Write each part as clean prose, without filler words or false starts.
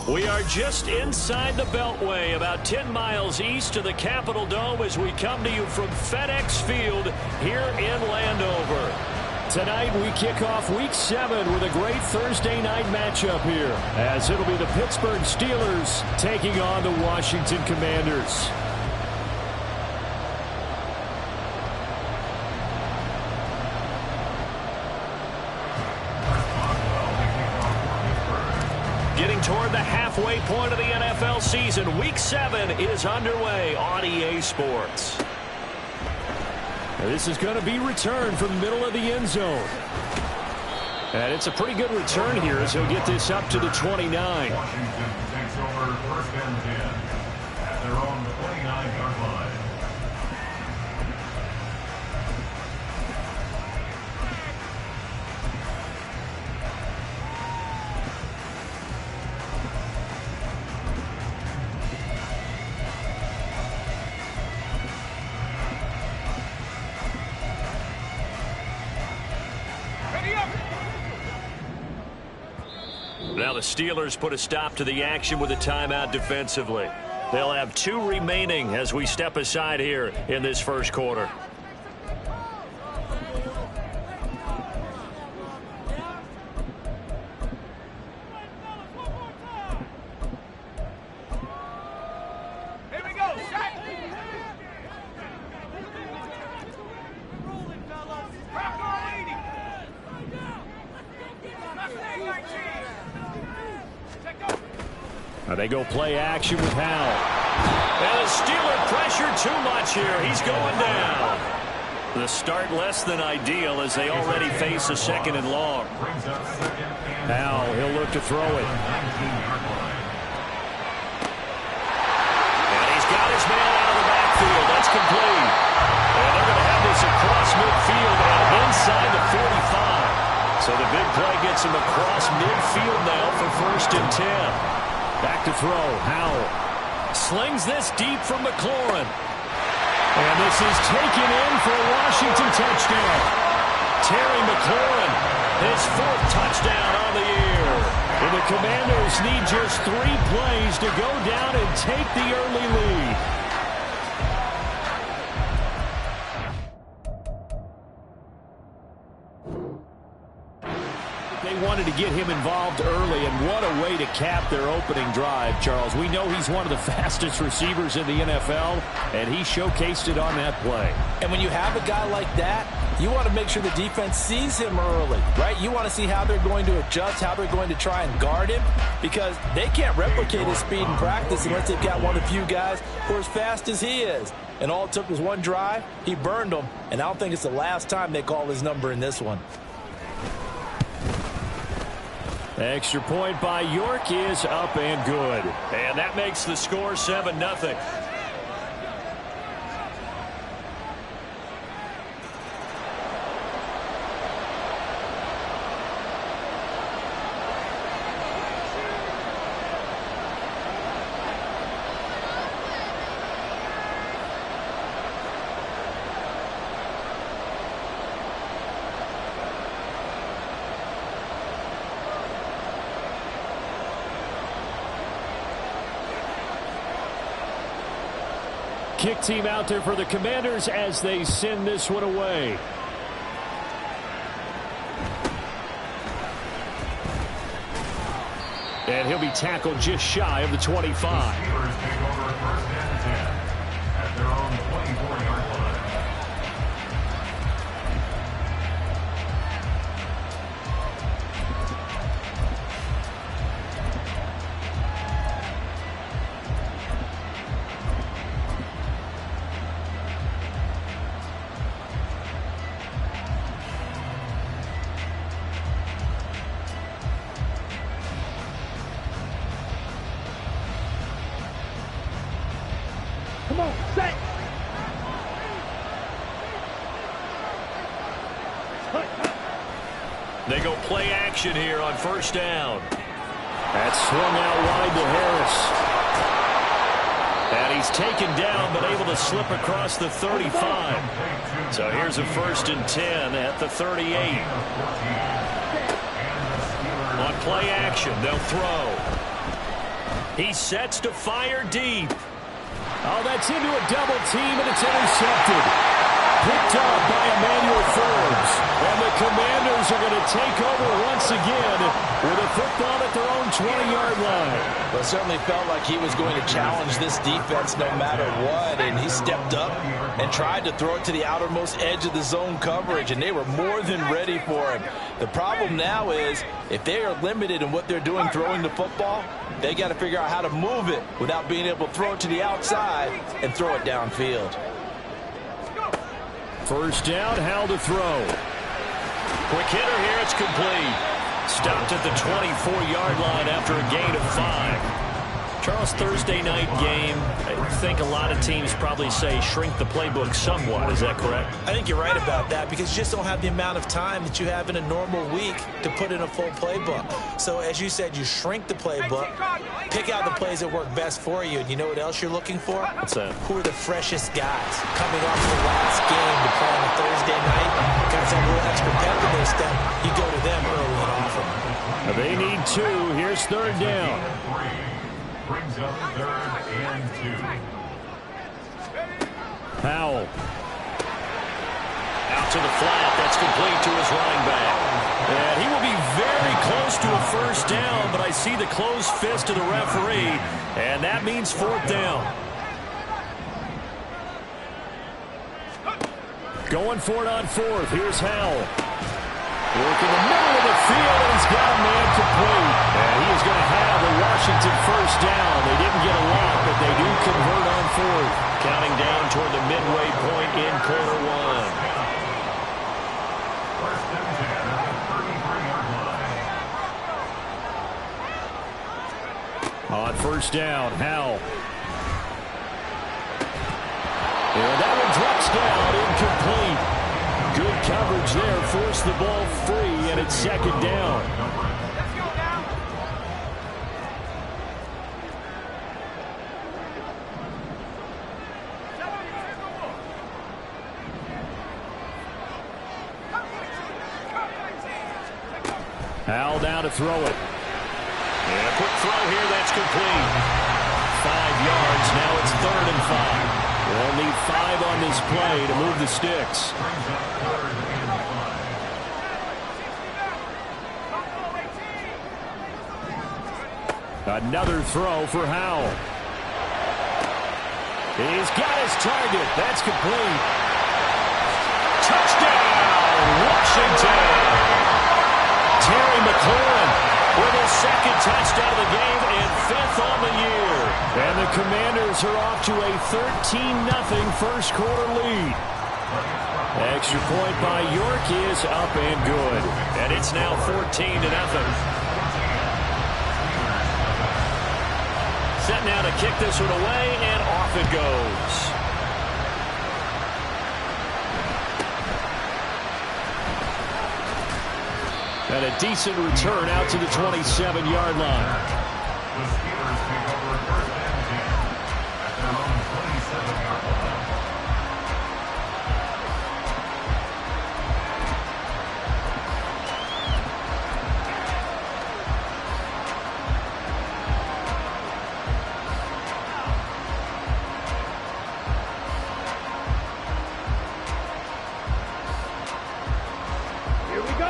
We are just inside the Beltway, about 10 miles east of the Capitol Dome as we come to you from FedEx Field here in Landover. Tonight we kick off Week 7 with a great Thursday night matchup here, as it'll be the Pittsburgh Steelers taking on the Washington Commanders. Getting toward the halfway point of the NFL season, Week 7 is underway on EA Sports. This is going to be returned from the middle of the end zone. And it's a pretty good return here as he'll get this up to the 29. Washington takes over first and 10 at their own 29-yard line. Now the Steelers put a stop to the action with a timeout defensively. They'll have 2 remaining as we step aside here in this first quarter. They go play action with Howell. And the Steeler pressure too much here. He's going down. The start less than ideal as they already face a second and long. Howell, he'll look to throw it. And he's got his man out of the backfield. That's complete. And they're going to have this across midfield and inside the 45. So the big play gets him across midfield now for first and 10. Back to throw. Howell slings this deep from McLaurin. And this is taken in for a Washington touchdown. Terry McLaurin, his 4th touchdown on the year. And the Commanders need just 3 plays to go down and take the early lead. They wanted to get him involved early, and what a way to cap their opening drive, Charles. We know he's one of the fastest receivers in the NFL, and he showcased it on that play. And when you have a guy like that, you want to make sure the defense sees him early, right? You want to see how they're going to adjust, how they're going to try and guard him, because they can't replicate his speed in practice unless they've got one of the few guys who are as fast as he is. And all it took was one drive. He burned them, and I don't think it's the last time they call his number in this one. Extra point by York is up and good. And that makes the score 7-0. Kick team out there for the Commanders as they send this one away. And he'll be tackled just shy of the 25. The Steelers take over first and 10 at their own 24-yard line. Come on, set. They go play action here on first down. That's swung out wide to Harris. And he's taken down but able to slip across the 35. So here's a first and 10 at the 38. On play action, they'll throw. He sets to fire deep. Oh, that's into a double team, and it's intercepted. Picked up by Emmanuel Forbes. And the Commanders are going to take over once again with a football at their own 20-yard line. Well, it certainly felt like he was going to challenge this defense no matter what, and he stepped up and tried to throw it to the outermost edge of the zone coverage, and they were more than ready for him. The problem now is if they are limited in what they're doing throwing the football, they got to figure out how to move it without being able to throw it to the outside and throw it downfield. First down, Howell to throw. Quick hitter here, it's complete. Stopped at the 24-yard line after a gain of 5. Charles, Thursday night game, I think a lot of teams probably say shrink the playbook somewhat. Is that correct? I think you're right about that because you just don't have the amount of time that you have in a normal week to put in a full playbook. So as you said, you shrink the playbook, pick out the plays that work best for you, and you know what else you're looking for? What's that? Who are the freshest guys coming off the last game to play on a Thursday night? Guys have a little extra pep in their step. You go to them early and often. They need 2. Here's third down. Brings up 3rd and 2. Howell. Out to the flat. That's complete to his running back. And he will be very close to a first down, but I see the closed fist of the referee, and that means 4th down. Going for it on 4th. Here's Howell. Working the middle of the field, and he's got a man complete. And he is going to have the Washington first down. They didn't get a lot, but they do convert on 4th. Counting down toward the midway point in quarter 1. First and 10 at the 33-yard line. On first down, Howell. And that one drops down, incomplete. Good coverage there, forced the ball free, and it's 2nd down. Howell down to throw it. And a quick throw here, that's complete. 5 yards, now it's 3rd and 5. They'll need 5 on this play to move the sticks. Another throw for Howell. He's got his target. That's complete. Touchdown, Washington. Terry McLaurin with his 2nd touchdown of the game and 5th on the year. And the Commanders are off to a 13-0 first quarter lead. Extra point by York is up and good. And it's now 14-0. Set now to kick this one away, and off it goes. And a decent return out to the 27-yard line. The Steelers take over 1st and 10 at their own 27-yard line.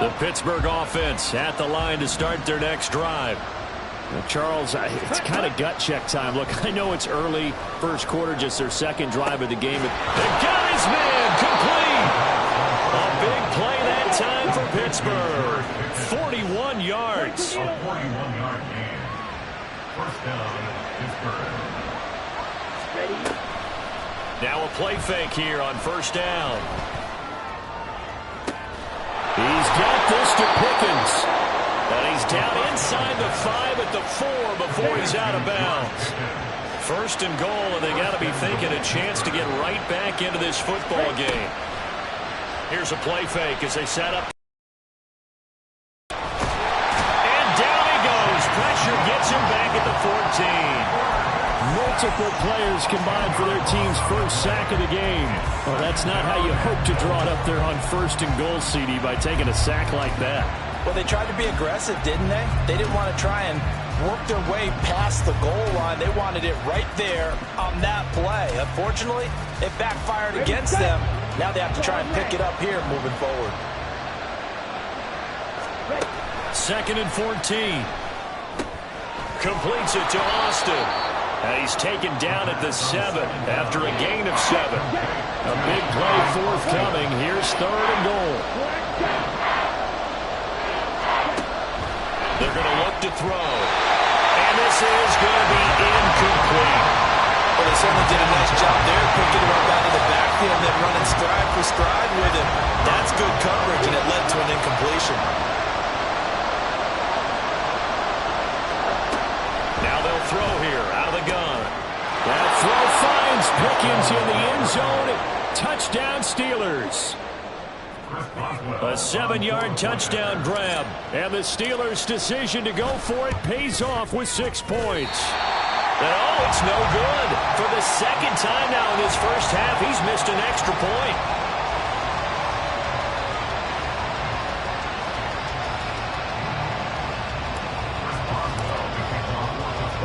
The Pittsburgh offense at the line to start their next drive. Now, Charles, it's kind of gut check time. Look, I know it's early, first quarter, just their 2nd drive of the game. But they got his man complete. A big play that time for Pittsburgh. 41 yards. A 41-yard gain. First down, Pittsburgh. Now a play fake here on first down. He's got this to Pickens. And he's down inside the 5 at the 4 before he's out of bounds. 1st and goal, and they got to be thinking a chance to get right back into this football game. Here's a play fake as they set up. And down he goes. Pressure gets him back at the 14. Multiple players combined for their team's first sack of the game. Well, that's not how you hope to draw it up there on 1st and goal, CD, by taking a sack like that. Well, they tried to be aggressive, didn't they? They didn't want to try and worked their way past the goal line. They wanted it right there on that play. Unfortunately, it backfired against them. Now they have to try and pick it up here moving forward. 2nd and 14. Completes it to Austin. And he's taken down at the 7 after a gain of 7. A big play forthcoming. Here's 3rd and goal. They're going to look to throw. And this is going to be incomplete. Well, they certainly did a nice job there, picking him up out of the backfield and then running stride for stride with him. That's good coverage, and it led to an incompletion. Now they'll throw here out of the gun. That throw finds Pickens in the end zone. Touchdown Steelers. A 7-yard touchdown grab. And the Steelers' decision to go for it pays off with 6 points. And oh, it's no good. For the 2nd time now in this first half, he's missed an extra point.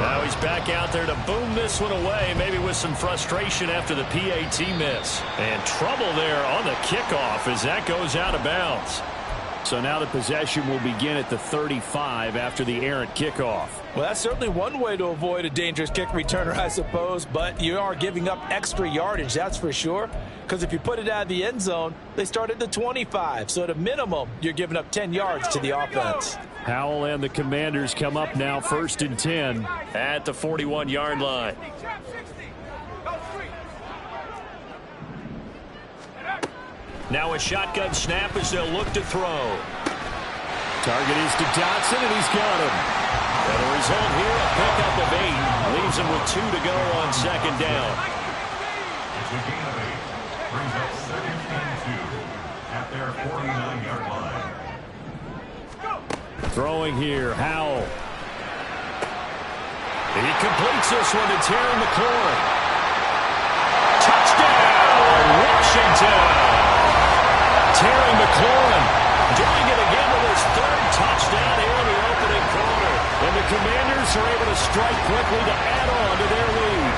Now he's back out there to boom this one away, maybe with some frustration after the PAT miss. And trouble there on the kickoff as that goes out of bounds. So now the possession will begin at the 35 after the errant kickoff. Well, that's certainly one way to avoid a dangerous kick returner, I suppose, but you are giving up extra yardage, that's for sure. Because if you put it out of the end zone, they start at the 25. So at a minimum, you're giving up 10 yards to the offense. Howell and the Commanders come up now 1st and 10 at the 41-yard line. Now a shotgun snap as they'll look to throw. Target is to Dotson, and he's got him. And the result here, a pickup of 8. Leaves him with 2 to go on 2nd down. It's a gain of 8. Brings up 2nd and 2 at their 49-yard line. Throwing here, Howell. He completes this one to Terry McLaurin. Touchdown, Washington! Terry McLaurin doing it again with his 3rd touchdown here in the opening quarter. And the Commanders are able to strike quickly to add on to their lead.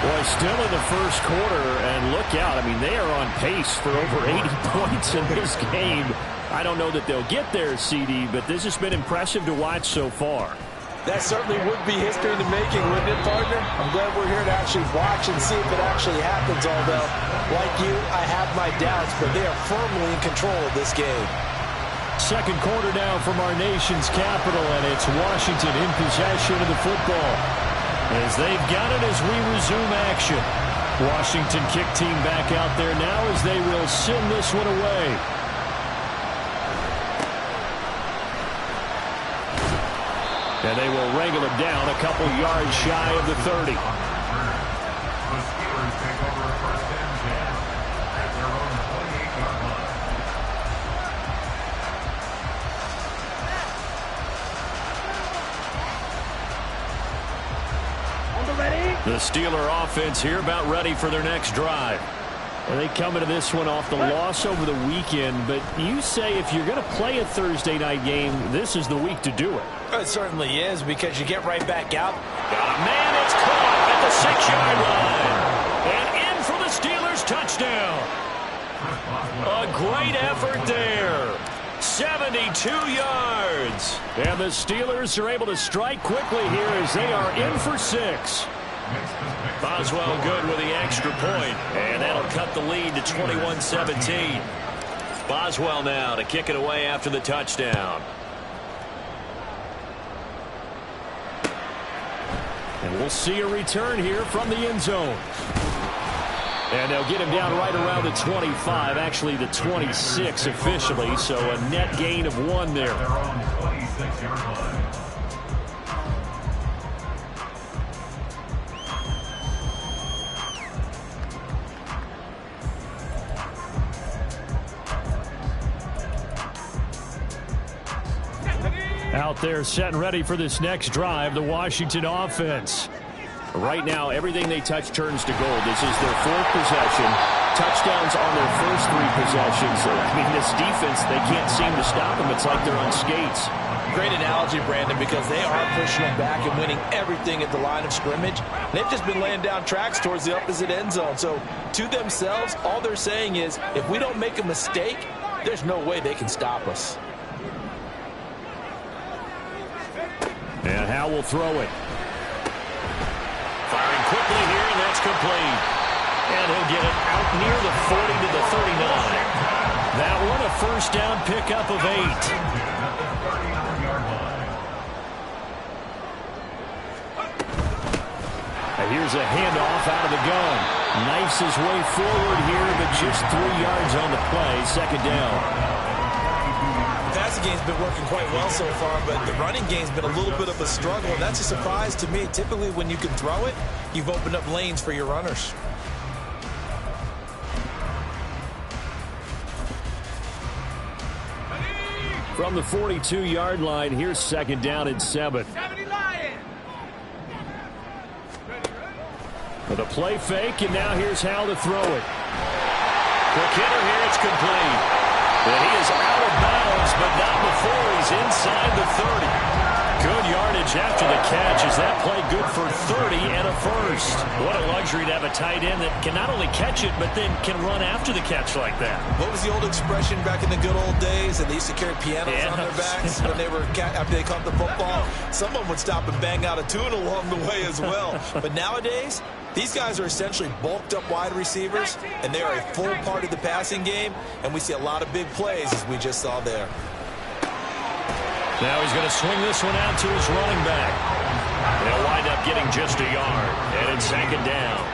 Well, still in the first quarter, and look out. I mean, they are on pace for over 80 points in this game. I don't know that they'll get there, CD, but this has been impressive to watch so far. That certainly would be history in the making, wouldn't it, partner? I'm glad we're here to actually watch and see if it actually happens, although, like you, I have my doubts, but they are firmly in control of this game. 2nd quarter now from our nation's capital, and it's Washington in possession of the football. As they've got it as we resume action. Washington kick team back out there now as they will send this one away. And they will wrangle him down a couple yards shy of the 30. The Steelers take over 1st and 10 at their own 28-yard line. On the ready. The Steeler offense here about ready for their next drive. Well, they come into this one off the loss over the weekend, but you say if you're going to play a Thursday night game, this is the week to do it. It certainly is, because you get right back out. Got a man, it's caught at the 6-yard line. And in for the Steelers touchdown. A great effort there. 72 yards. And the Steelers are able to strike quickly here as they are in for 6. Boswell good with the extra point, and that'll cut the lead to 21-17. Boswell now to kick it away after the touchdown. And we'll see a return here from the end zone. And they'll get him down right around the 25, actually the 26 officially, so a net gain of 1 there. They're on 26-yard line. Out there set and ready for this next drive, the Washington offense. Right now, everything they touch turns to gold. This is their 4th possession. touchdowns on their first 3 possessions. I mean, this defense, they can't seem to stop them. It's like they're on skates. Great analogy, Brandon, because they are pushing them back and winning everything at the line of scrimmage. They've just been laying down tracks towards the opposite end zone. So to themselves, all they're saying is, if we don't make a mistake, there's no way they can stop us. And Howe will throw it. Firing quickly here, and that's complete. And he'll get it out near the 40 to the 39. That one a first down pickup of 8. Here's a handoff out of the gun. Knifes his way forward here, but just 3 yards on the play. Second down. The passing game's been working quite well so far, but the running game's been a little bit of a struggle, and that's a surprise to me. Typically, when you can throw it, you've opened up lanes for your runners. From the 42-yard line, here's second down and 7. With a play fake, and now here's Howe to throw it. Quick hitter here, it's complete. And he is out of bounds, but not before he's inside the 30. Good yardage after the catch. Is that play good for 30 and a first? What a luxury to have a tight end that can not only catch it, but then can run after the catch like that. What was the old expression back in the good old days? And they used to carry pianos on their backs when they were after they caught the football. Someone would stop and bang out a tune along the way as well. But nowadays, these guys are essentially bulked up wide receivers, and they are a full part of the passing game, and we see a lot of big plays as we just saw there. Now he's going to swing this one out to his running back. They'll wind up getting just a yard, and it's second down.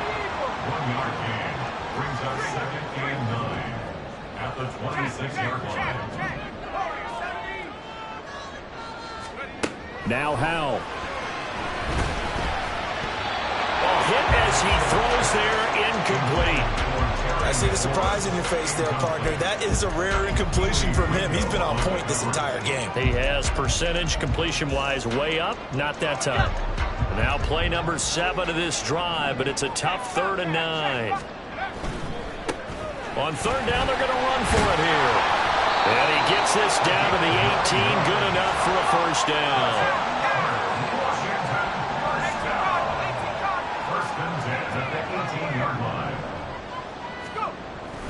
1-yard gain brings up second and 9 at the 26-yard line. Now Howe. Hit as he throws there, incomplete. I see the surprise in your face there, partner. That is a rare incompletion from him. He's been on point this entire game. He has percentage completion-wise way up, not that time. Now play number 7 of this drive, but it's a tough 3rd and 9. On 3rd down, they're going to run for it here. And he gets this down to the 18, good enough for a first down.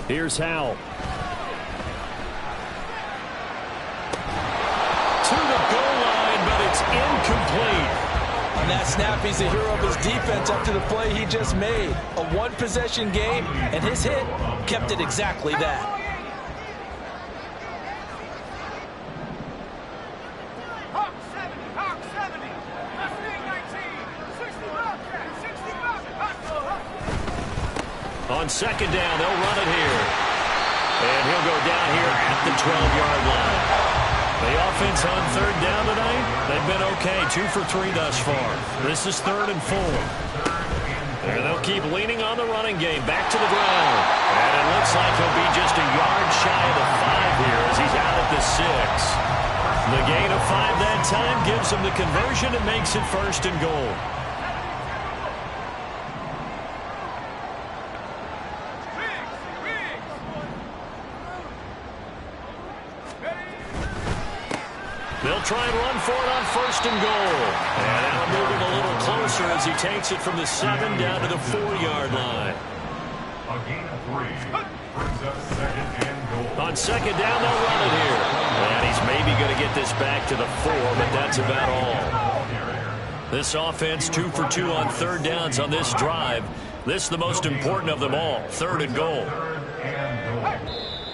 Here's Howe. To the goal line, but it's incomplete. On that snap, he's the hero of his defense up to the play he just made. A one-possession game, and his hit kept it exactly that. On second down, they'll run it here. And he'll go down here at the 12-yard line. The offense on 3rd down tonight, they've been okay. 2 for 3 thus far. This is 3rd and 4. And they'll keep leaning on the running game. Back to the ground. And it looks like he'll be just a yard shy of the 5 here as he's out at the 6. The gain of 5 that time gives him the conversion and makes it 1st and goal. They'll try and run for it on 1st and goal. And now moving a little closer as he takes it from the 7 down to the 4-yard line. A gain of 3 brings up 2nd and goal. On 2nd down, they'll run it here. And he's maybe going to get this back to the 4, but that's about all. This offense 2 for 2 on 3rd downs on this drive. This is the most important of them all, 3rd and goal.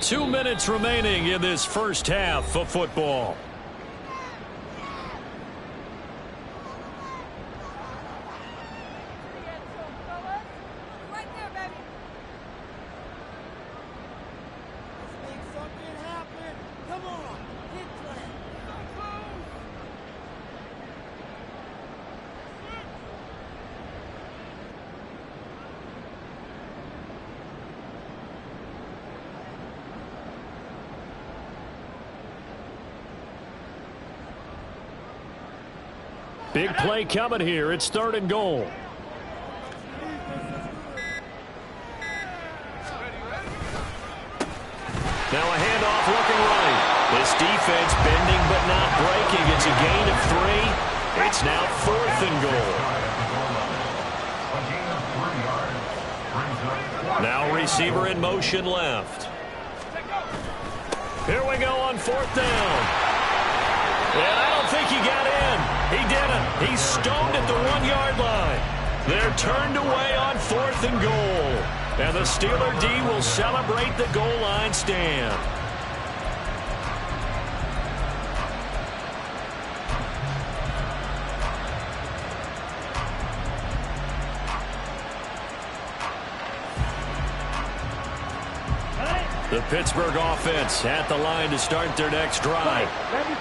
2 minutes remaining in this first half of football. Big play coming here. It's 3rd and goal. Now a handoff looking right. This defense bending but not breaking. It's a gain of 3. It's now 4th and goal. Now receiver in motion left. Here we go on 4th down. And I don't think he got in. He didn't. He's stoned at the 1-yard line. They're turned away on 4th and goal. And the Steeler D will celebrate the goal line stand. The Pittsburgh offense at the line to start their next drive.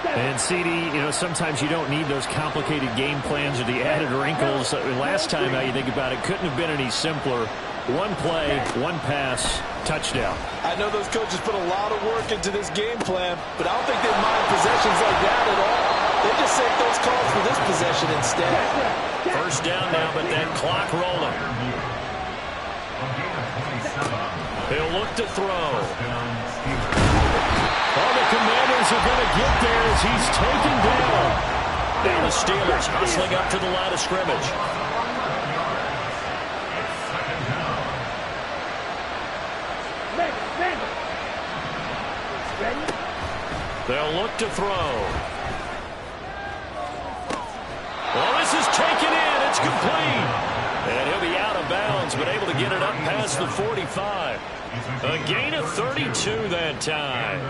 And CD, sometimes you don't need those complicated game plans or the added wrinkles. Last time, now you think about it, couldn't have been any simpler. 1 play, 1 pass, touchdown. I know those coaches put a lot of work into this game plan, but I don't think they mind possessions like that at all. They just save those calls for this possession instead. First down now, but that clock rolling. He'll look to throw. Oh, the Commanders are going to get there as he's taken down. Now the Steelers hustling up to the line of scrimmage. They'll look to throw. Well, this is taken in. It's complete. And he'll be out of bounds, but able to get it up past the 45. A gain of 32 that time.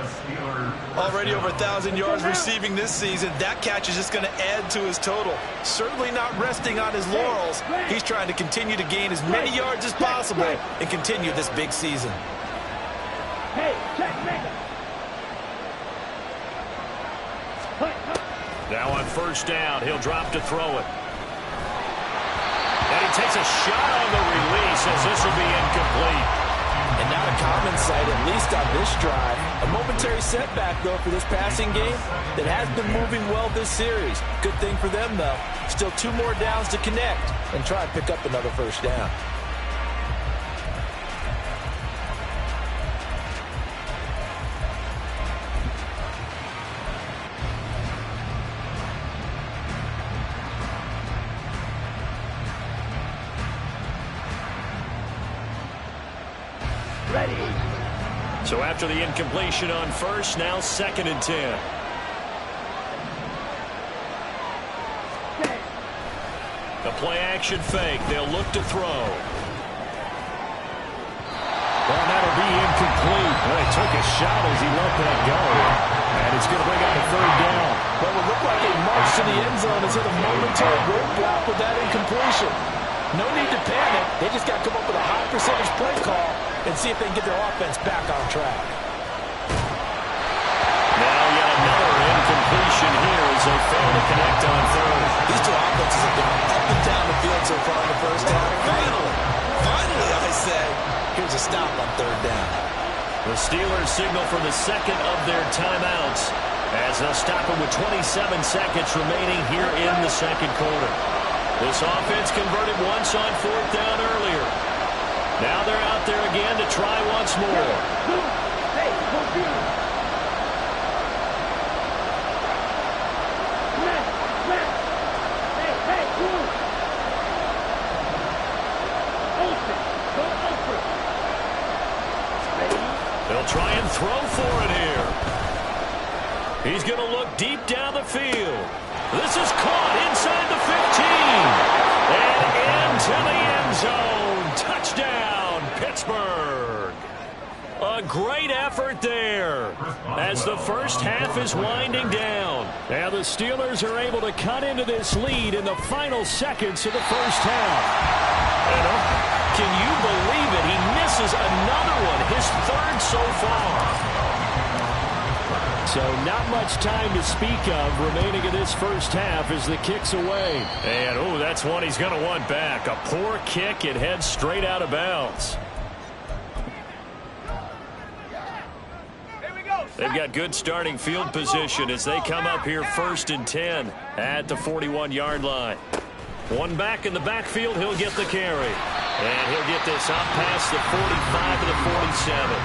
Already over 1,000 yards receiving this season. That catch is just going to add to his total. Certainly not resting on his laurels. He's trying to continue to gain as many yards as possible and continue this big season. Hey, check, make it. Now on first down, he'll drop to throw it. And he takes a shot on the release as this will be incomplete. And not a common sight, at least on this drive. A momentary setback, though, for this passing game that has been moving well this series. Good thing for them, though. Still 2 more downs to connect and try and pick up another first down. So after the incompletion on first, now 2nd and 10. The play-action fake. They'll look to throw. Well, that'll be incomplete. Well, he took a shot as he let that go. And it's going to bring up a 3rd down. Well, it looked like a march to the end zone has hit a momentary roadblock with that incompletion. No need to panic. They just got to come up with a high percentage play call and see if they can get their offense back on track. Now yet another incompletion here as they fail to connect on 3rd. These 2 offenses have gone up and down the field so far in the first half. Finally, I say, here's a stop on 3rd down. The Steelers signal for the 2nd of their timeouts as they'll stop it with 27 seconds remaining here in the 2nd quarter. This offense converted once on 4th down earlier. Now they're out there again to try once more. Hey, They'll try and throw for it here. He's going to look deep down the field. This is caught inside the 15. And into the end zone. Touchdown, Pittsburgh. A great effort there as the first half is winding down. And the Steelers are able to cut into this lead in the final seconds of the first half. And can you believe it? He misses another one, his 3rd so far. So not much time to speak of remaining in this first half as the kick's away. And, oh, that's one he's going to want back. A poor kick. It heads straight out of bounds. They've got good starting field position as they come up here 1st and 10 at the 41-yard line. One back in the backfield, he'll get the carry. And he'll get this up past the 45 to the 47.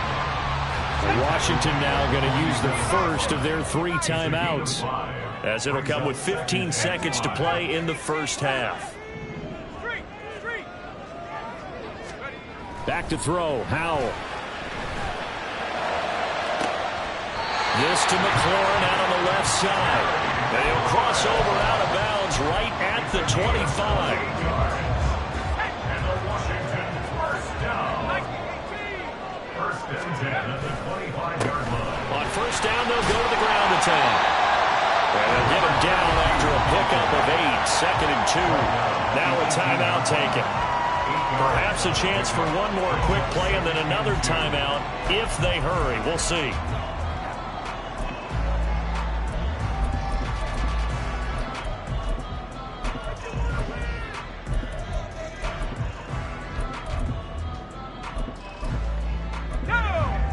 Washington now going to use the first of their 3 timeouts, as it'll come with 15 seconds to play in the first half. Back to throw, Howell. This to McLaurin out on the left side. They'll cross over out of bounds right at the 25. And the Washington first down. First and 10 at the 25-yard line. On first down, they'll go to the ground attack. And they'll get him down after a pickup of 8, second and 2. Now a timeout taken. Perhaps a chance for one more quick play and then another timeout if they hurry. We'll see.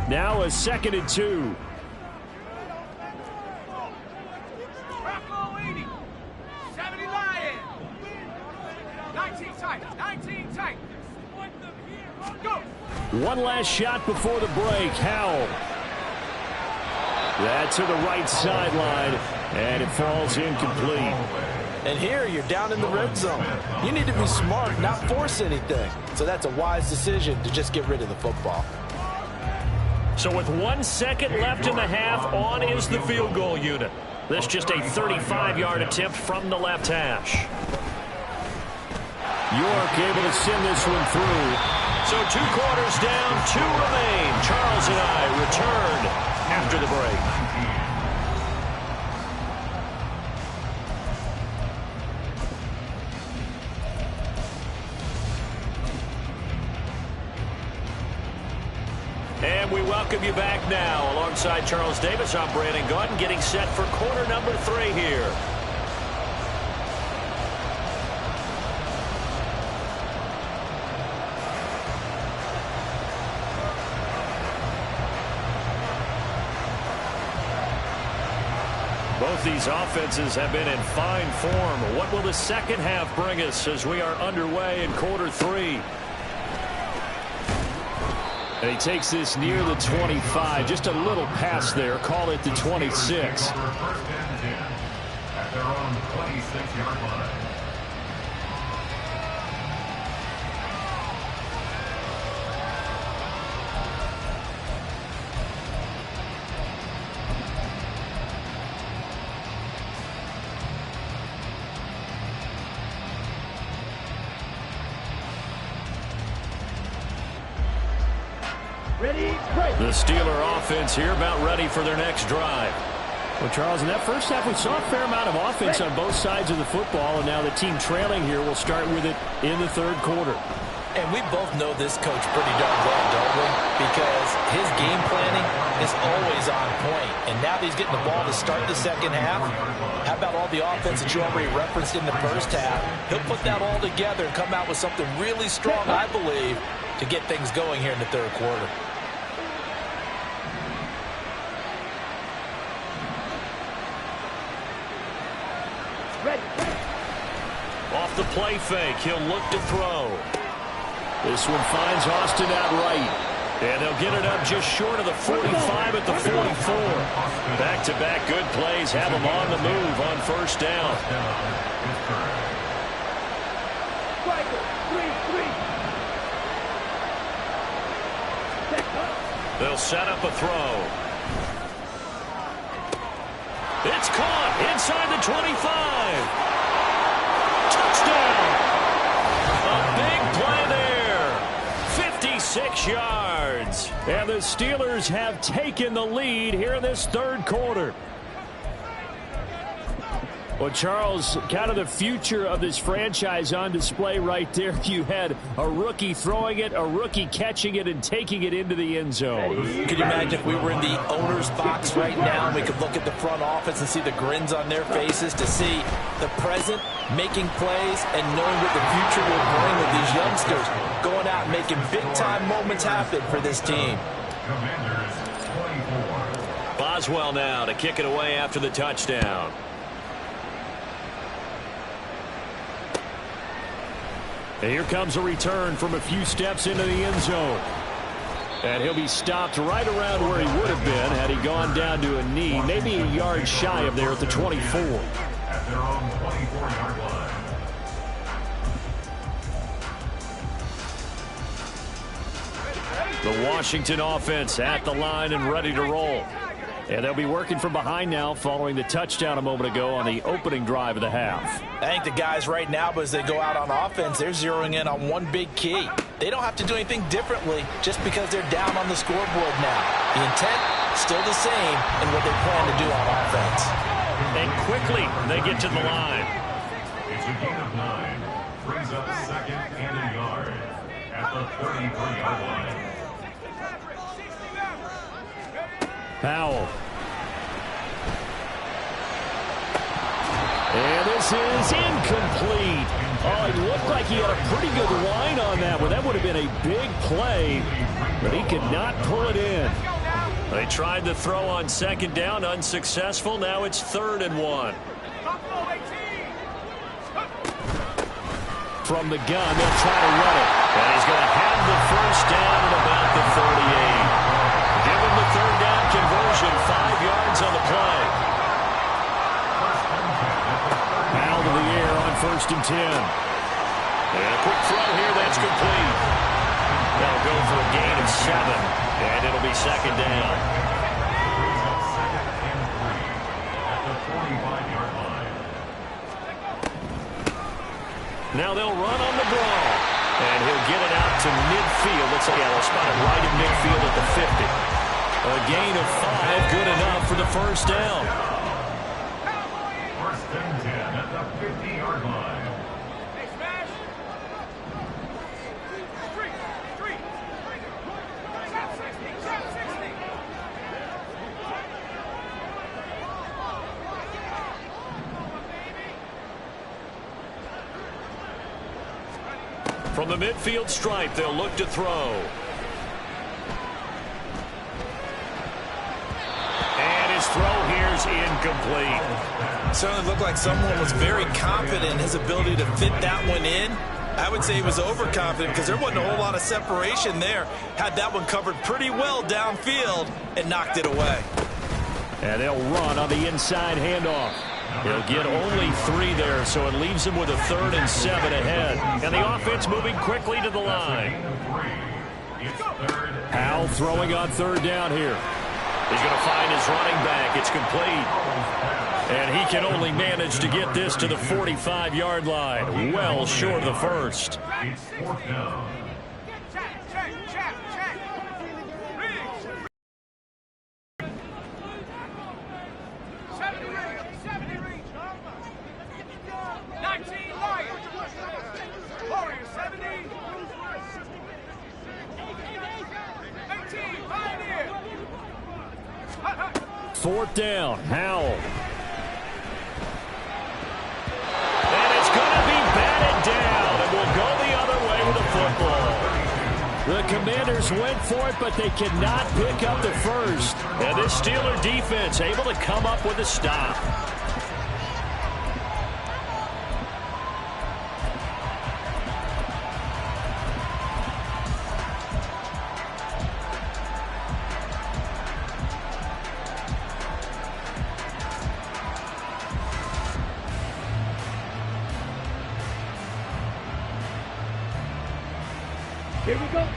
Now a second and 2. Bravo 80. 70 Lions. 19 tight. 19 tight. Go. One last shot before the break. Howell. That's to the right sideline, and it falls incomplete. And here you're down in the red zone. You need to be smart, not force anything. So that's a wise decision to just get rid of the football. So with 1 second left in the half, on is the field goal unit. This just a 35-yard attempt from the left hash. York able to send this one through. So 2 quarters down, 2 remain. Charles and I return after the break. And we welcome you back now. Alongside Charles Davis, I'm Brandon Gaudin, getting set for quarter number 3 here. Both these offenses have been in fine form. What will the second half bring us as we are underway in quarter 3? And he takes this near the 25, just a little pass there. Call it the 26. First and 10 at their own 26-yard line. The Steeler offense here about ready for their next drive. Well, Charles, in that first half, we saw a fair amount of offense on both sides of the football, and now the team trailing here will start with it in the third quarter. And we both know this coach pretty darn well, don't we? Because his game planning is always on point. And now that he's getting the ball to start the second half, how about all the offense that you already referenced in the first half? He'll put that all together and come out with something really strong, I believe, to get things going here in the third quarter. Off the play fake, he'll look to throw. This one finds Austin out right. And they'll get it up just short of the 45 at the 44. Back-to-back good plays have them on the move on first down. They'll set up a throw. It's caught inside the 25. Touchdown! A big play there. 56 yards. And the Steelers have taken the lead here in this third quarter. Well, Charles, kind of the future of this franchise on display right there. You had a rookie throwing it, a rookie catching it, and taking it into the end zone. Could you imagine if we were in the owner's box right now and we could look at the front office and see the grins on their faces, to see the present making plays and knowing what the future will bring with these youngsters going out and making big-time moments happen for this team. Commanders 24. Boswell now to kick it away after the touchdown. And here comes a return from a few steps into the end zone. And he'll be stopped right around where he would have been had he gone down to a knee, maybe a yard shy of there at the 24. At their own 24-yard line. The Washington offense at the line and ready to roll. And they'll be working from behind now following the touchdown a moment ago on the opening drive of the half. I think the guys right now, but as they go out on offense, they're zeroing in on one big key. They don't have to do anything differently just because they're down on the scoreboard now. The intent, still the same in what they plan to do on offense. And quickly, they get to the line. It's a gain of 9. Brings up second and a yard at the 33-yard line. Powell. And this is incomplete. Oh, it looked like he had a pretty good line on that one. That would have been a big play, but he could not pull it in. They tried to throw on second down, unsuccessful. Now it's 3rd and 1. From the gun, they'll try to run it. And he's going to have the first down at about the 38. Give him the 3rd down conversion, 5 yards on the play. Out of the air on 1st and 10. And a quick throw here, that's complete. They'll go for a gain of 7, and it'll be 2nd down. Now they'll run on the draw. And he'll get it out to midfield. Let's say, they'll spot it right in midfield at the 50. A gain of 5, good enough for the first down. 1st and 10 at the 50-yard line. From the midfield stripe, they'll look to throw. And his throw here's incomplete. Certainly looked like someone was very confident in his ability to fit that one in. I would say he was overconfident because there wasn't a whole lot of separation there. Had that one covered pretty well downfield and knocked it away. And they'll run on the inside handoff. He'll get only 3 there, so it leaves him with a 3rd and 7 ahead. And the offense moving quickly to the line. Powell throwing on 3rd down here. He's going to find his running back. It's complete. And he can only manage to get this to the 45-yard line. Well short of the first. It's 4th down. Fourth down, Howell. And it's going to be batted down, and we'll go the other way with the football. The Commanders went for it, but they cannot pick up the first. And this Steeler defense able to come up with a stop.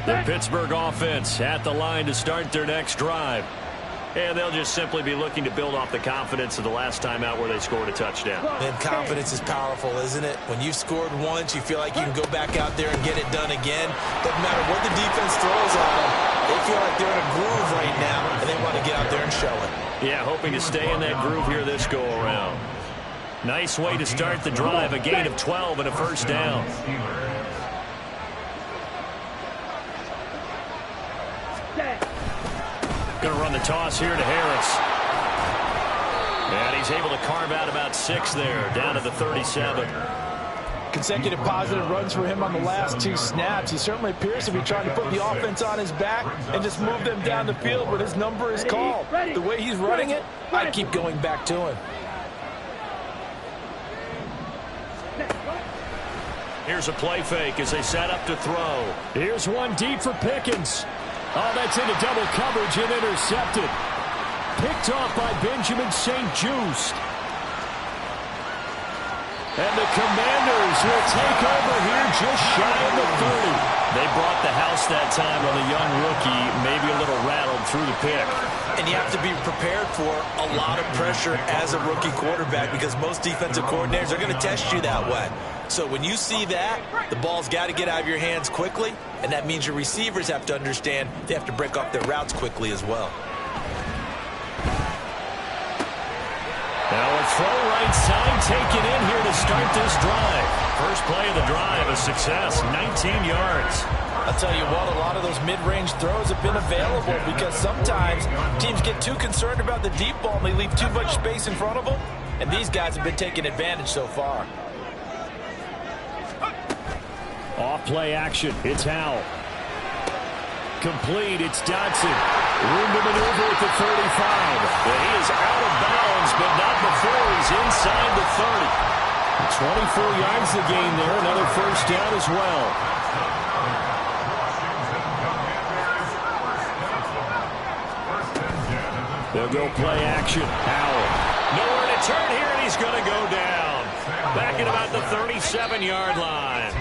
The Pittsburgh offense at the line to start their next drive. And they'll just simply be looking to build off the confidence of the last time out where they scored a touchdown. And confidence is powerful, isn't it? When you've scored once, you feel like you can go back out there and get it done again. Doesn't matter what the defense throws at them. They feel like they're in a groove right now, and they want to get out there and show it. Yeah, hoping to stay in that groove here this go-around. Nice way to start the drive. A gain of 12 and a first down. Going to run the toss here to Harris. And he's able to carve out about 6 there, down to the 37. Consecutive positive runs for him on the last 2 snaps. He certainly appears to be trying to put the offense on his back and just move them down the field, but his number is called. The way he's running it, I'd keep going back to him. Here's a play fake as they set up to throw. Here's one deep for Pickens. Oh, that's into double coverage and intercepted. Picked off by Benjamin St-Juste. And the Commanders will take over here just shy of the 30. They brought the house that time on the young rookie, maybe a little rattled through the pick. And you have to be prepared for a lot of pressure as a rookie quarterback because most defensive coordinators are going to test you that way. So when you see that, the ball's got to get out of your hands quickly, and that means your receivers have to understand they have to break off their routes quickly as well. Now a throw right side taken in here to start this drive. First play of the drive, a success, 19 yards. I'll tell you what, a lot of those mid-range throws have been available because sometimes teams get too concerned about the deep ball and they leave too much space in front of them, and these guys have been taking advantage so far. Off play action, it's Howell. Complete, it's Dotson. Room to maneuver at the 35. And he is out of bounds, but not before he's inside the 30. 24 yards the gain there, another first down as well. They'll go play action. Howell. Nowhere to turn here, and he's going to go down. Back at about the 37-yard line.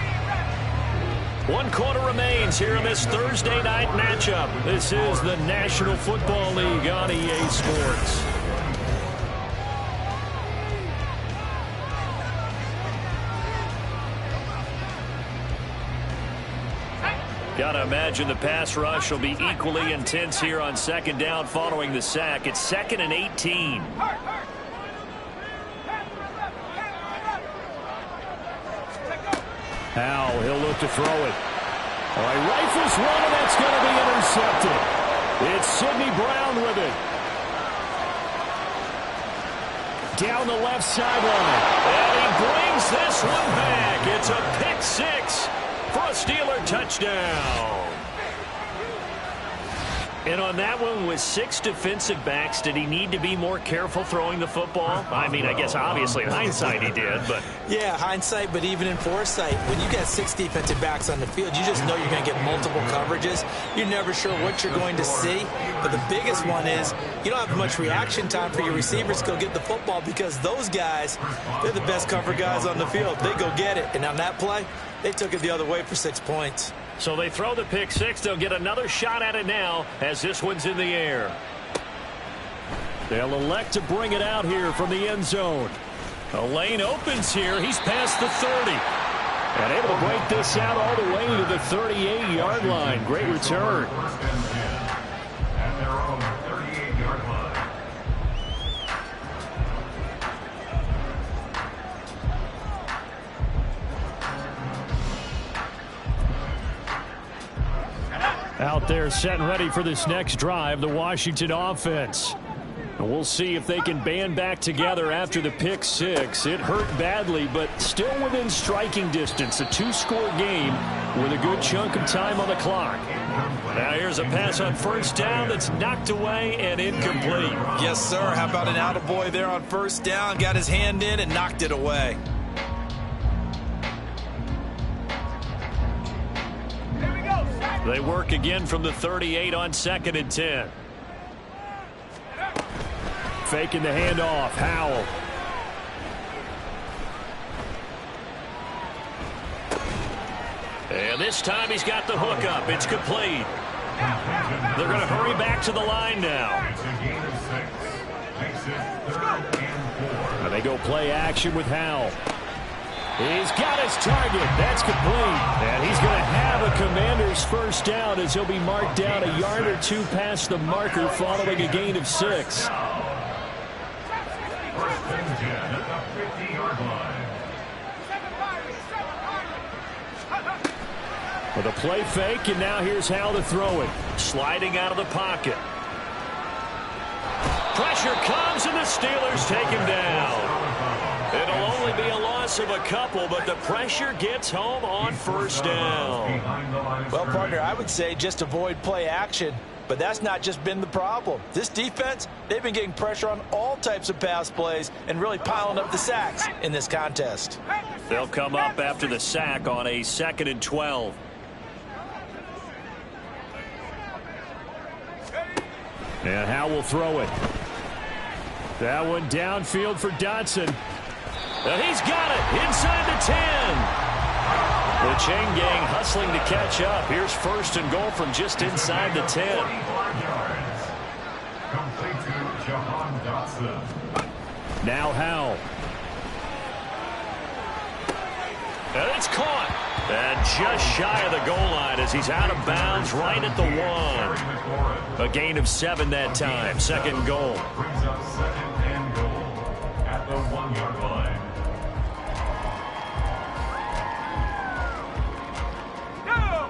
1 quarter remains here in this Thursday night matchup. This is the National Football League on EA Sports. Gotta imagine the pass rush will be equally intense here on second down following the sack. It's 2nd and 18. Howell, he'll look to throw it. All right, rifles one, and that's going to be intercepted. It's Sidney Brown with it. Down the left sideline. And he brings this one back. It's a pick six for a Steeler touchdown. And on that one, with 6 defensive backs, did he need to be more careful throwing the football? I mean, I guess obviously in hindsight he did, but... Yeah, hindsight, but even in foresight, when you got 6 defensive backs on the field, you just know you're going to get multiple coverages. You're never sure what you're going to see. But the biggest one is you don't have much reaction time for your receivers to go get the football because those guys, they're the best cover guys on the field. They go get it. And on that play, they took it the other way for 6 points. So they throw the pick six. They'll get another shot at it now as this one's in the air. They'll elect to bring it out here from the end zone. A lane opens here. He's past the 30. And able to break this out all the way to the 38-yard line. Great return. At their own 38-yard line. Out there set and ready for this next drive, the Washington offense. And we'll see if they can band back together after the pick six. It hurt badly, but still within striking distance. A 2-score game with a good chunk of time on the clock. Now here's a pass on first down that's knocked away and incomplete. Yes, sir. How about an attaboy there on first down? Got his hand in and knocked it away. They work again from the 38 on 2nd and 10. Faking the handoff. Howell. And this time he's got the hook up. It's complete. They're going to hurry back to the line now. It's a gain of 6. Makes it 3rd and 4. And they go play action with Howell. He's got his target. That's complete. And he's going to have a Commander's first down as he'll be marked down a yard or 2 past the marker following a gain of 6. 1st and 10 at the 50-yard line. With a play fake, and now here's Howell to throw it. Sliding out of the pocket. Pressure comes, and the Steelers take him down. It'll only be a loss of a couple, but the pressure gets home on first down. Well, partner, I would say just avoid play action, but that's not just been the problem. This defense, they've been getting pressure on all types of pass plays and really piling up the sacks in this contest. They'll come up after the sack on a 2nd and 12. And Howe will throw it. That one downfield for Dotson. And he's got it inside the 10. The chain gang hustling to catch up. Here's first and goal from just inside the 10. 25 yards. Complete to Jahan Dotson. Now Howe. And it's caught. And just shy of the goal line as he's out of bounds right at the 1. A gain of 7 that time. Second goal. Brings up second and goal at the 1-yard line. No!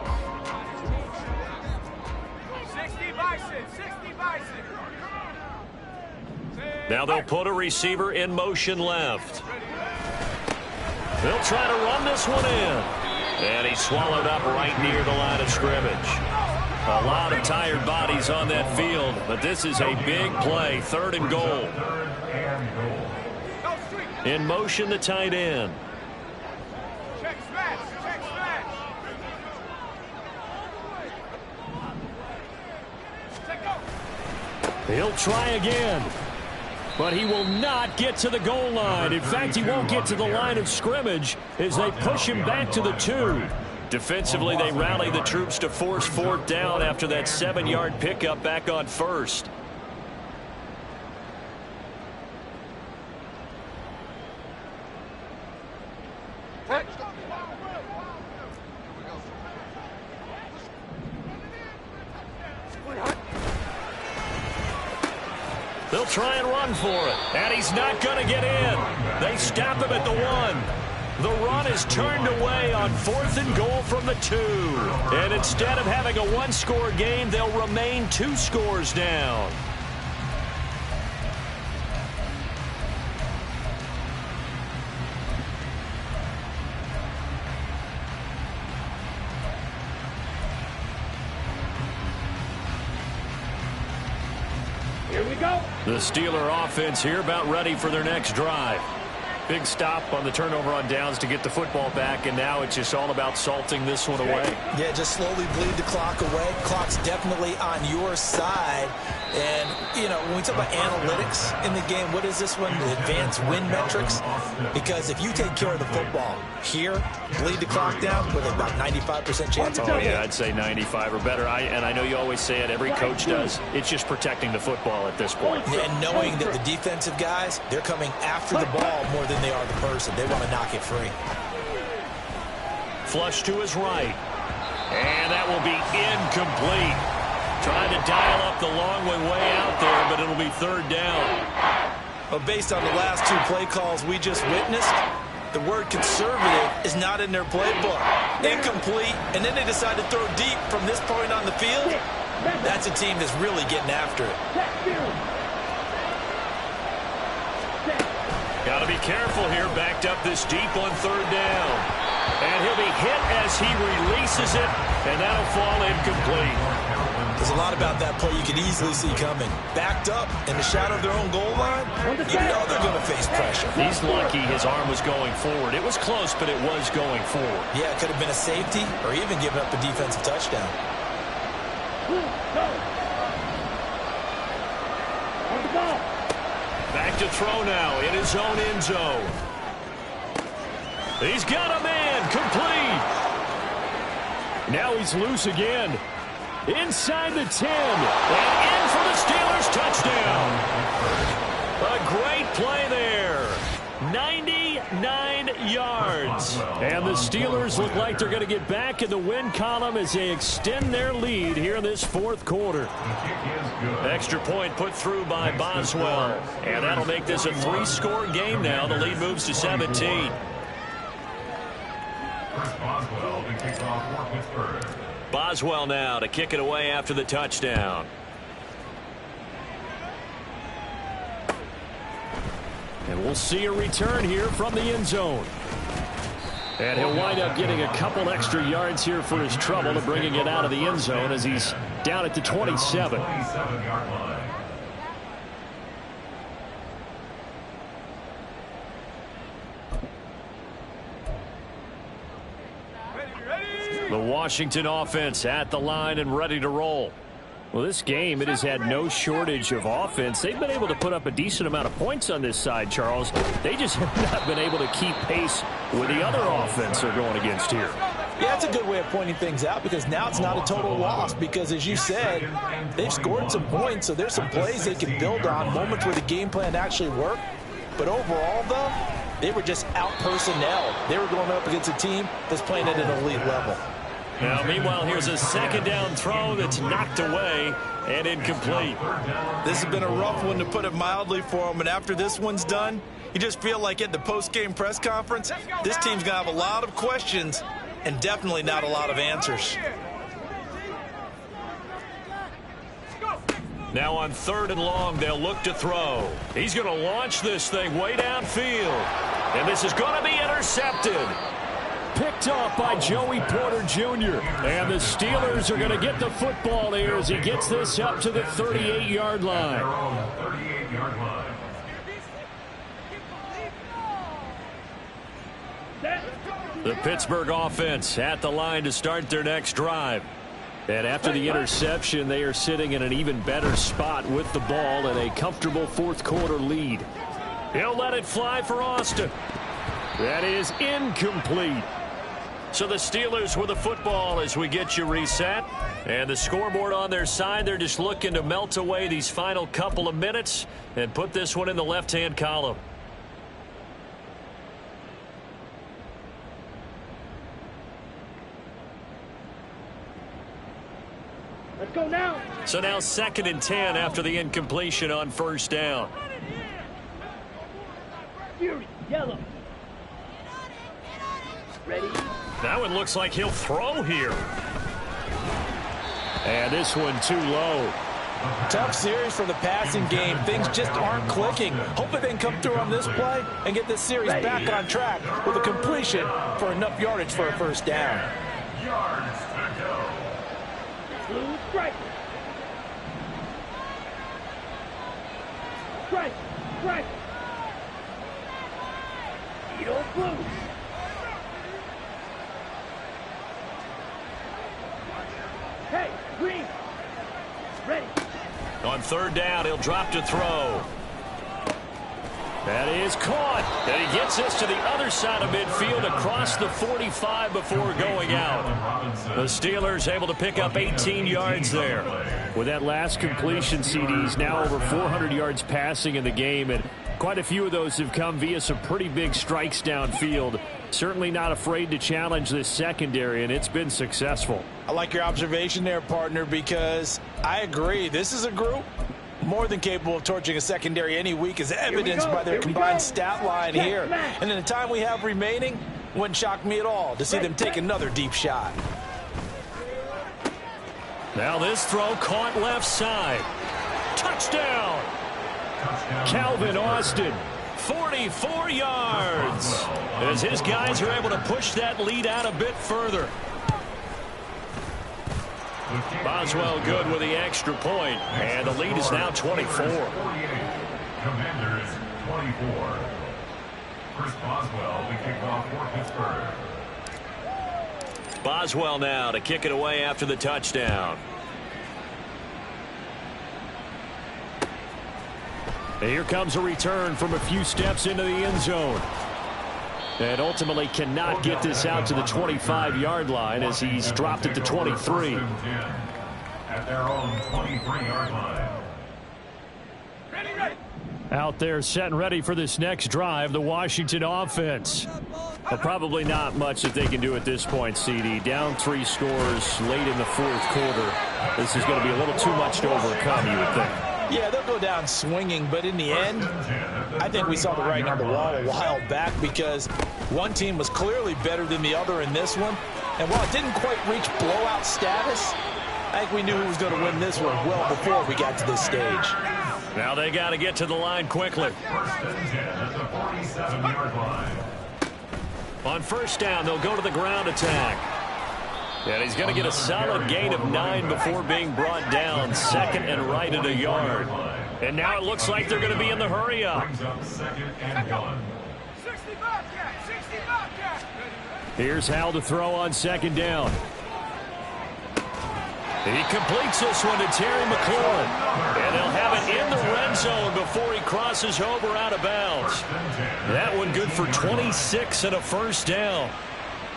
60 Bison, 60 Bison. Now they'll put a receiver in motion left. They'll try to run this one in. And he's swallowed up right near the line of scrimmage. A lot of tired bodies on that field, but this is a big play. Third and goal. In motion, the tight end. Check smash, check smash. Check go. He'll try again. But he will not get to the goal line. In fact, he won't get to the line of scrimmage as they push him back to the 2. Defensively, they rally the troops to force fourth down after that 7-yard pickup back on first. They'll try and run for it. And he's not going to get in. They stop him at the 1. The run is turned away on 4th and goal from the 2. And instead of having a 1-score game, they'll remain 2 scores down. The Steeler offense here about ready for their next drive. Big stop on the turnover on downs to get the football back, and now it's just all about salting this one away. Yeah, just slowly bleed the clock away. Clock's definitely on your side. And, you know, when we talk about analytics in the game, what is this one? The advanced win metrics? Because if you take care of the football here, bleed the clock down with about 95% chance of yeah, I'd say 95 or better. And I know you always say it, every coach does. It's just protecting the football at this point. And knowing that the defensive guys, they're coming after the ball more than they are the person. They want to knock it free. Flush to his right. And that will be incomplete. Trying to dial up the long way out there, but it'll be third down. Well, based on the last 2 play calls we just witnessed, the word conservative is not in their playbook. Incomplete, and then they decide to throw deep from this point on the field. That's a team that's really getting after it. Got to be careful here, backed up this deep on third down. And he'll be hit as he releases it, and that'll fall incomplete. There's a lot about that play you can easily see coming. Backed up in the shadow of their own goal line, you know they're going to face pressure. He's lucky his arm was going forward. It was close, but it was going forward. Yeah, it could have been a safety or even given up a defensive touchdown. Back to throw now in his own end zone. He's got a man, complete. Now he's loose again. Inside the 10. And in for the Steelers, touchdown. A great play there. 99 yards. And the Steelers look like they're going to get back in the win column as they extend their lead here in this 4th quarter. Extra point put through by Boswell. And that'll make this a 3-score game now. The lead moves to 17. Boswell to kick off for Pittsburgh. Boswell now to kick it away after the touchdown. And we'll see a return here from the end zone. And he'll wind up getting a couple extra yards here for his trouble to bringing it out of the end zone as he's down at the 27. 27-yard line. The Washington offense at the line and ready to roll. Well, this game, it has had no shortage of offense. They've been able to put up a decent amount of points on this side, Charles. They just have not been able to keep pace with the other offense they're going against here. Yeah, that's a good way of pointing things out because now it's not a total loss because, as you said, they've scored some points, so there's some plays they can build on, moments where the game plan actually worked. But overall, though, they were just out-personnel. They were going up against a team that's playing at an elite level. Now, meanwhile, here's a second down throw that's knocked away and incomplete. This has been a rough one, to put it mildly, for them. And after this one's done, you just feel like at the post-game press conference, this team's going to have a lot of questions and definitely not a lot of answers. Now on 3rd and long, they'll look to throw. He's going to launch this thing way downfield. And this is going to be intercepted. Picked off by Joey Porter Jr. And the Steelers are going to get the football here as he gets this up to the 38-yard line. 38-yard line. The Pittsburgh offense at the line to start their next drive. And after the interception, they are sitting in an even better spot with the ball and a comfortable fourth-quarter lead. He'll let it fly for Austin. That is incomplete. So the Steelers with the football as we get you reset. And the scoreboard on their side, they're just looking to melt away these final couple of minutes and put this one in the left-hand column. Let's go now. So now 2nd and 10 after the incompletion on 1st down. Fury, yellow. Ready? That one looks like he'll throw here. And this one too low. Tough series for the passing game. Things just aren't clicking. Hopefully they can come through on this play and get this series back on track with a completion for enough yardage for a 1st down. Yards to go. Blue strike. Strike. Strike. Eagle blue. Hey, green. Ready. On 3rd down, he'll drop to throw. That is caught. And he gets this to the other side of midfield across the 45 before going out. The Steelers able to pick up 18 yards there. With that last completion, CD's now over 400 yards passing in the game, and quite a few of those have come via some pretty big strikes downfield. Certainly not afraid to challenge this secondary, and it's been successful. I like your observation there, partner, because I agree. This is a group more than capable of torching a secondary any week, as evidenced by their combined stat line here. And in the time we have remaining, wouldn't shock me at all to see them take another deep shot. Now this throw caught left side. Touchdown! Calvin Austin, 44 yards. As his guys are able to push that lead out a bit further. Boswell good with the extra point, and the lead is now 24. Commanders 24. First Boswell, the kickoff for Pittsburgh. Boswell now to kick it away after the touchdown. And here comes a return from a few steps into the end zone. And ultimately cannot get this out to the 25-yard line as he's dropped it to 23. At their own 23-yard line. Out there set and ready for this next drive, the Washington offense. Well, probably not much that they can do at this point, CD. Down 3 scores late in the 4th quarter. This is going to be a little too much to overcome, you would think. Yeah, they'll go down swinging, but in the end, I think we saw the writing on the wall a while back because one team was clearly better than the other in this one. And while it didn't quite reach blowout status, I think we knew who was going to win this one well before we got to this stage. Now they got to get to the line quickly. First and 10 at the 47-yard line. On 1st down, they'll go to the ground attack. And he's going to get a solid gain of 9 before being brought down. 2nd and right at a yard. And now it looks like they're going to be in the hurry up. Brings up 2nd and 1. 60 Bobcat, 60 Bobcat. Here's Hal to throw on 2nd down. He completes this one to Terry McLaurin. And they'll have it in the red zone before he crosses over out of bounds. That one good for 26 and a first down.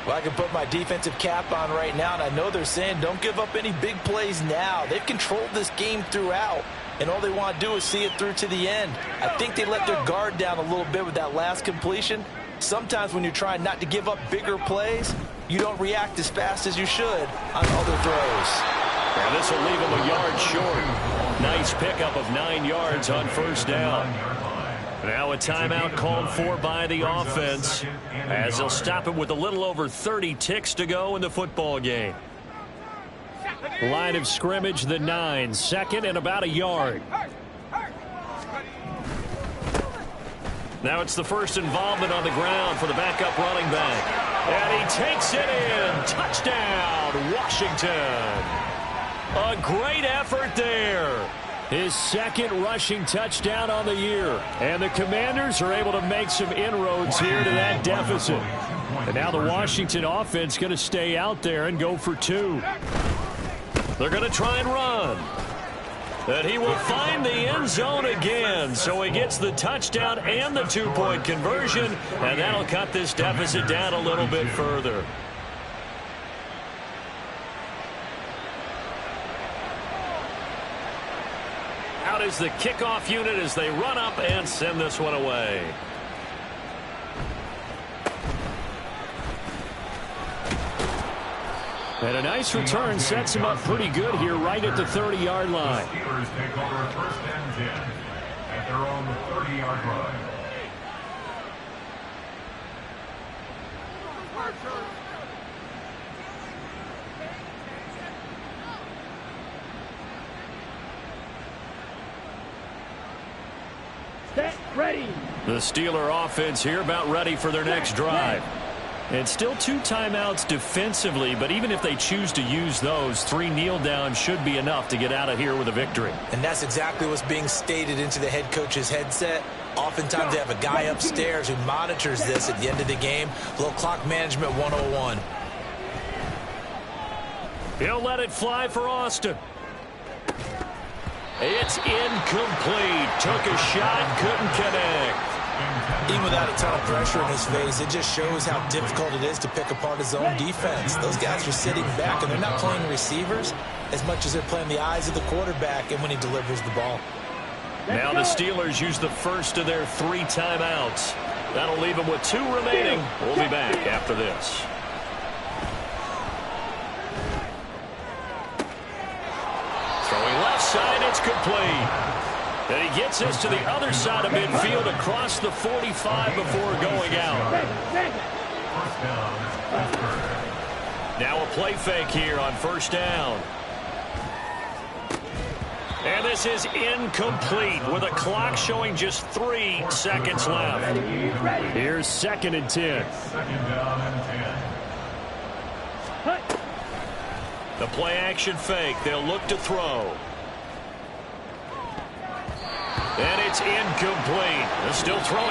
Well, I can put my defensive cap on right now, and I know they're saying don't give up any big plays now. They've controlled this game throughout, and all they want to do is see it through to the end. I think they let their guard down a little bit with that last completion. Sometimes when you're trying not to give up bigger plays, you don't react as fast as you should on other throws. And this will leave him a yard short. Nice pickup of 9 yards on first down. Now a timeout called for by the offense as they'll stop it with a little over 30 ticks to go in the football game. Line of scrimmage, the 9, second and about a yard. Now it's the first involvement on the ground for the backup running back. And he takes it in. Touchdown, Washington. A great effort there. His second rushing touchdown on the year. And the Commanders are able to make some inroads here to that deficit. And now the Washington offense going to stay out there and go for 2. They're going to try and run. And he will find the end zone again. So he gets the touchdown and the 2-point conversion. And that'll cut this deficit down a little bit further. Out is the kickoff unit as they run up and send this one away. And a nice return sets him up pretty good here right at the 30-yard line. The Steelers take over first and 10 at their own 30-yard line. Set, ready. The Steeler offense here about ready for their next drive. And still 2 timeouts defensively, but even if they choose to use those, 3 kneel downs should be enough to get out of here with a victory. And that's exactly what's being stated into the head coach's headset. Oftentimes they have a guy upstairs who monitors this at the end of the game. A little clock management 101. He'll let it fly for Austin. It's incomplete. Took a shot, couldn't connect. Even without a ton of pressure in his face, it just shows how difficult it is to pick apart his own defense. Those guys are sitting back, and they're not playing receivers as much as they're playing the eyes of the quarterback and when he delivers the ball. Now the Steelers use the first of their 3 timeouts. That'll leave them with 2 remaining. We'll be back after this. Throwing left side, it's complete. And he gets this to the other side of midfield across the 45 before going out. Now a play fake here on first down. And this is incomplete with a clock showing just 3 seconds left. Here's 2nd and 10. Second down and 10. The play action fake. They'll look to throw. And it's incomplete. They're still throwing.